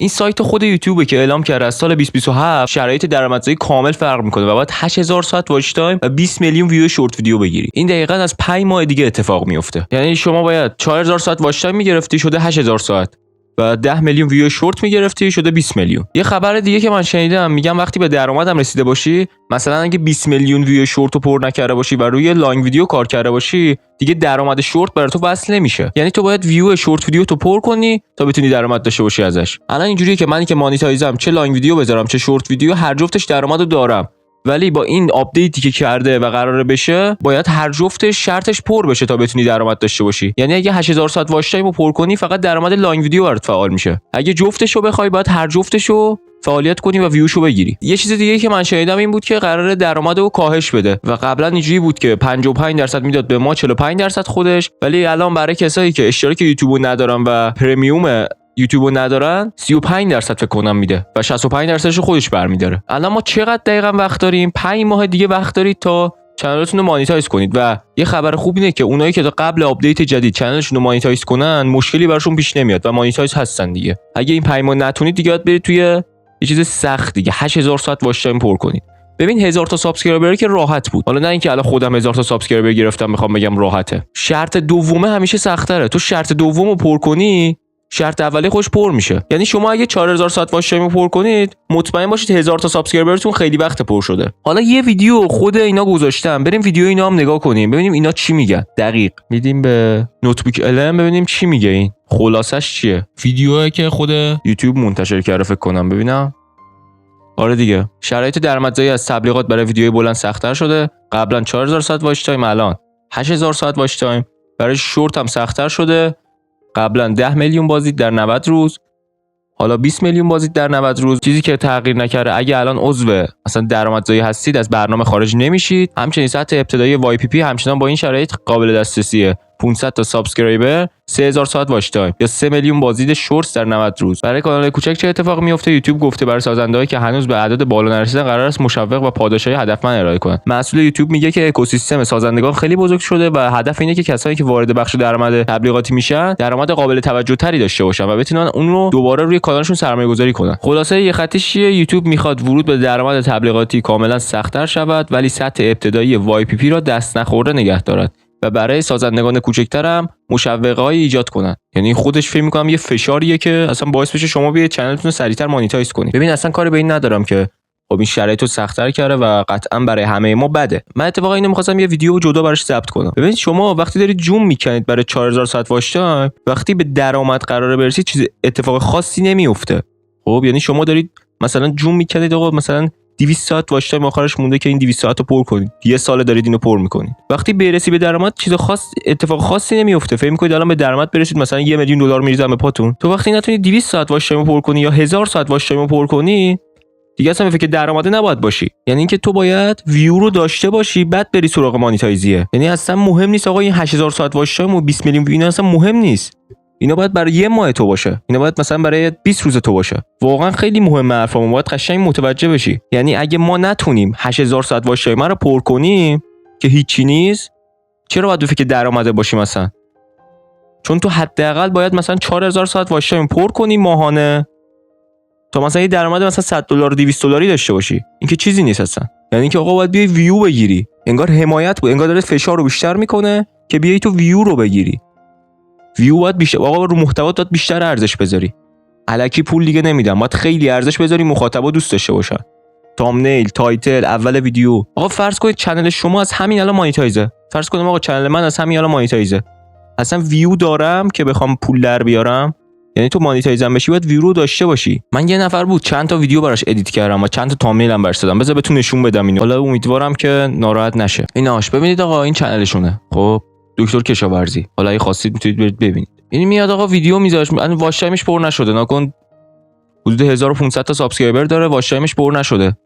این سایت خود یوتیوبه که اعلام کرده از سال 2027 شرایط درآمدزایی کامل فرق میکنه و باید 8000 ساعت واچ تایم و 20 میلیون ویو شورت ویدیو بگیری. این دقیقاً از 5 ماه دیگه اتفاق میفته. یعنی شما باید 4000 ساعت واچ تایم میگرفتی شده 8000 ساعت و 10 میلیون ویو شورت میگرفتی شده 20 میلیون. یه خبر دیگه که من شنیدم میگم وقتی به درآمدم رسیده باشی، مثلا اگه 20 میلیون ویو شورت رو پر نکرده باشی و روی لانگ ویدیو کار کرده باشی، دیگه درآمد شورت برای تو وصل نمیشه. یعنی تو باید ویو شورت ویدیو تو پر کنی تا بتونی درآمد داشته باشی ازش. الان اینجوریه که منی که مانیتایزم، چه لانگ ویدیو بذارم چه شورت ویدیو، هر جفتش درآمدو دارم. ولی با این آپدیتی که کرده و قراره بشه، باید هر جفتش شرطش پر بشه تا بتونی درآمد داشته باشی. یعنی اگه 8000 ساعت واچ تایمو پر کنی، فقط درآمد لانگ ویدیو برات فعال میشه. اگه جفتشو بخوای، باید هر جفتشو فعالیت کنی و ویوشو بگیری. یه چیز دیگه که من شنیدم این بود که قراره درآمدو کاهش بده و قبلا اینجوری بود که 55% میداد به ما، 45% خودش، ولی الان برای کسایی که اشتراک یوتیوبو ندارن و پرمیوم یوتیوبو ندارن 35% فکر کنم میده و 65%شو خودش برمیداره. الان ما چقدر دقیقاً وقت داریم؟ 5 ماه دیگه وقت دارید تا چنلتون رو مانیتایز کنید و یه خبر خوب اینه که اونایی که تا قبل آپدیت جدید چنلشون رو مانیتایز کنن، مشکلی براشون پیش نمیاد و مانیتایز هستن دیگه. اگه این 5 ماه نتونید دیگه باید برید توی یه چیز سخت دیگه، 8000 ساعت واچ تایم پر کنید. ببین 1000 تا سابسکرایبر که راحت بود. حالا نه اینکه الان خودم 1000 تا سابسکرایبر گرفتم میخوام بگم راحته. شرط دومه همیشه سخت‌تره. تو شرط دومو پر کنی، شرط اولی خوش پر میشه. یعنی شما اگه 4000 ساعت واچ تایم پر کنید، مطمئن باشید 1000 تا سابسکرایبرتون خیلی وقت پر شده. حالا یه ویدیو خود اینا گذاشتم، بریم ویدیو اینا هم نگاه کنیم ببینیم اینا چی میگن. دقیق میدیم به نوتبوک الم ببینیم چی میگه، این خلاصش چیه. ویدیویی که خود یوتیوب منتشر کرده فکر کنم، ببینم. آره دیگه، شرایط درآمدزایی از تبلیغات برای ویدیوهای بلند سخت‌تر شده. قبلا 4000 ساعت واچ تایم، الان 8000 ساعت واچ تایم. برای شورت هم سخت‌تر شده. قبلا 10 میلیون بازدید در 90 روز، حالا 20 میلیون بازدید در 90 روز. چیزی که تغییر نکرده، اگه الان عضو مثلا درآمدزایی هستید از برنامه خارج نمیشید. همچنین سطح ابتدایی وای پی پی همچنان با این شرایط قابل دسترسیه. 500 تا سابسکرایبر، 3000 ساعت واچ تایم یا 3 میلیون بازدید شورتس در 90 روز. برای کانال کوچک چه اتفاقی میفته؟ یوتیوب گفته برای سازنده‌هایی که هنوز به اعداد بالا نرسیدن قرار است مشوق و پاداش‌های هدفمند ارائه کنند. مسئول یوتیوب میگه که اکوسیستم سازندگان خیلی بزرگ شده و هدف اینه که کسایی که وارد بخش درآمد تبلیغاتی میشن، درآمد قابل توجه تری داشته باشن و بتونن اون رو دوباره روی کانالشون سرمایه‌گذاری کنن. خلاصه یه خطش چیه؟ یوتیوب میخواد ورود به درآمد تبلیغاتی کاملا سخت‌تر شود، ولی سطح ابتدایی وای پی پی را دست نخورده نگه دارد و برای سازندگان کوچکتر هم مشوقه‌ای ایجاد کنن. یعنی خودش فکر می‌کنم یه فشاریه که اصلا باعث بشه شما بیاید چنلتون رو سریعتر مانیتایز کنید. ببین اصلا کاری به این ندارم که خب این شرایطو سخت‌تر کرده و قطعا برای همه ما بده. من اتفاقا اینو می‌خواستم یه ویدیو جدا براش ضبط کنم. ببینید شما وقتی دارید جوم میکنید برای 4000 ساعت واچ تایم، وقتی به درآمد قراره برسید چیز اتفاق خاصی نمیفته. خب یعنی شما دارید مثلا جوم میکنید، آقا مثلا 200 ساعت واچ تایم آخرش مونده که این 200 ساعت رو پر کنید. یه سال دارید اینو پر میکنید. وقتی برسی به درآمد چیز خاص اتفاق خاصی نمیفته. فکر میکنید الان به درآمد برسید مثلا 1 میلیون دلار میریزه به پاتون. تو وقتی نتونید 200 ساعت واچ تایم پر کنی یا 1000 ساعت واچ تایم پر کنی، دیگه اصلا فکر درآمد نباید باشی. یعنی اینکه تو باید ویو رو داشته باشی بعد بری سراغ مانیتایزیه. یعنی اصلا مهم نیست آقا این 8000 ساعت واچ تایم و 20 میلیون ویو اصلا مهم نیست. اینا باید برای یه ماه تو باشه. اینا باید مثلا برای 20 روز تو باشه. واقعا خیلی مهمه حرفمون، باید قشنگ متوجه بشی. یعنی اگه ما نتونیم 8000 ساعت واچ تایم رو پر کنیم که هیچی نیست، چرا باید فکر درآمد باشیم مثلا؟ چون تو حداقل باید مثلا 4000 ساعت واچ تایم پر کنی ماهانه تا مثلا یه درآمد مثلا 100 دلار 200 دلاری داشته باشی. این که چیزی نیست اصلا. یعنی اینکه آقا باید بیای ویو بگیری. انگار حمایت بود، انگار داره فشار رو بیشتر میکنه که بیای تو ویو رو بگیری. ویو باید بیشتر، آقا رو محتوا باید بیشتر ارزش بذاری. الکی پول دیگه نمیدم، باید خیلی ارزش بذاری مخاطبا دوست داشته باشن. تامنیل، تایتل، اول ویدیو. آقا فرض کنید چنل شما از همین الان مانیتایزه. فرض کنیم آقا چنل من از همین الان مانیتایزه. اصلا ویو دارم که بخوام پول در بیارم. یعنی تو مانیتایزم بشی باید ویو رو داشته باشی. من یه نفر بود چند تا ویدیو براش ادیت کردم و چند تا تامنیل هم براش دادم. بذار بهتون نشون بدم اینو. حالا امیدوارم که ناراحت نشه. ایناش ببینید آقا این چنلشونه. خب دکتر کشاورزی. حالا اگه خواستید میتونید برید ببینید. یعنی میاد آقا ویدیو میذاش، واچ تایمش پر نشده. نکن حدود 1500 تا سابسکرایبر داره، واچ تایمش پر نشده.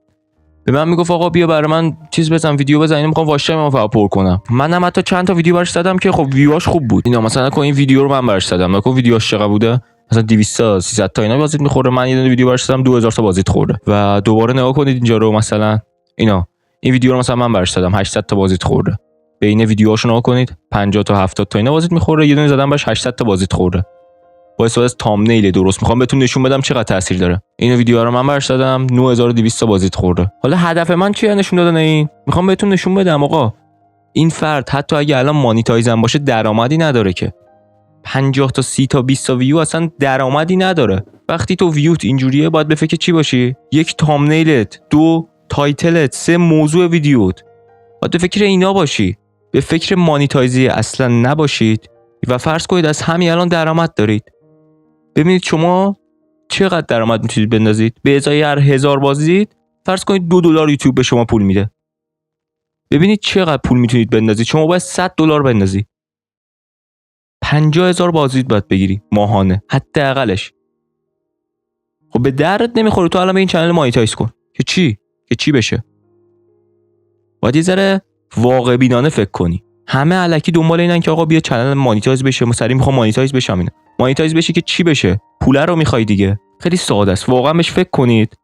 به من میگفت آقا بیا برای من چیز بزن، ویدیو بزن، اینو میخوام واچ تایممو فقط پر کنم. منم حتی چند تا ویدیو براش زدم که خب ویواش خوب بود. اینا مثلا نکن این ویدیو رو من براش زدم، نکن ویدیوش چقدر بوده، مثلا 200 تا 300 تا اینا بازدید میخوره. من یه دونه ویدیو براش زدم 2000 تا بازدید خورده. و دوباره نگاه کنید اینجا رو، مثلا اینا این ویدیو رو مثلا من براش زدم 800 تا بازدید خورده. بین ویدیوهاشو نگاه کنید 50 تا 70 تا اینا بازدید میخوره. یه دونه زدم براش 800 تا بازدید خورده. با استفاده از تامنیل درست میخوام بهتون نشون بدم چقدر تاثیر داره. این ویدیو رو من برش دادم 9200 تا بازدید خورده. حالا هدف من چیه نشون دادن این؟ میخوام بهتون نشون بدم آقا این فرد حتی اگه الان مانیتایز هم باشه درآمدی نداره که. 50 تا 30 تا 20 تا ویو اصلا درآمدی نداره. وقتی تو ویوت اینجوریه باید به فکر چی باشی؟ یک تامنیلت، 2 تایتلت، 3 موضوع ویدیوت. باید به فکر اینا باشی. به فکر مانیتایزی اصلا نباشید و فرض کنید از همین الان درآمد دارید. ببینید شما چقدر درآمد میتونید بندازید. به ازای هر 1000 بازدید فرض کنید $2 یوتیوب به شما پول میده. ببینید چقدر پول میتونید بندازید. شما باید $100 بندازید. 50,000 بازدید باید بگیری ماهانه حداقلش. خب به درت نمیخوره تو الان به این چنل مانیتایز کن که چی بشه. باید یه ذره واقع بینانه فکر کنی. همه الکی دنبال اینن که آقا بیا چنل مانیتایز بشه، مثلا میخوام مانیتایز بشم. اینا مانیتایز بشه که چی بشه؟ پول رو میخوای دیگه. خیلی ساده است، واقعا بهش فکر کنید.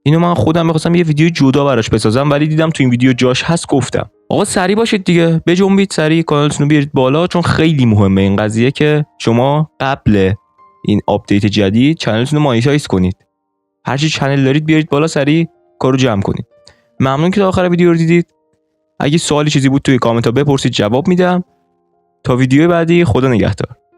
اینو من خودم می‌خواستم یه ویدیو جدا براش بسازم ولی دیدم تو این ویدیو جاش هست گفتم. آقا سریع باشید دیگه، بجنبید سریع کانالتون رو بیارید بالا چون خیلی مهمه این قضیه که شما قبل این آپدیت جدید چنلتون رو مانیتایز کنید. هر چی چنل دارید بیارید بالا سریع کارو جمع کنید. ممنون که تا آخر ویدیو رو دیدید. اگه سوالی چیزی بود توی کامنت ها بپرسید جواب میدم. تا ویدیو بعدی خدا نگهدار.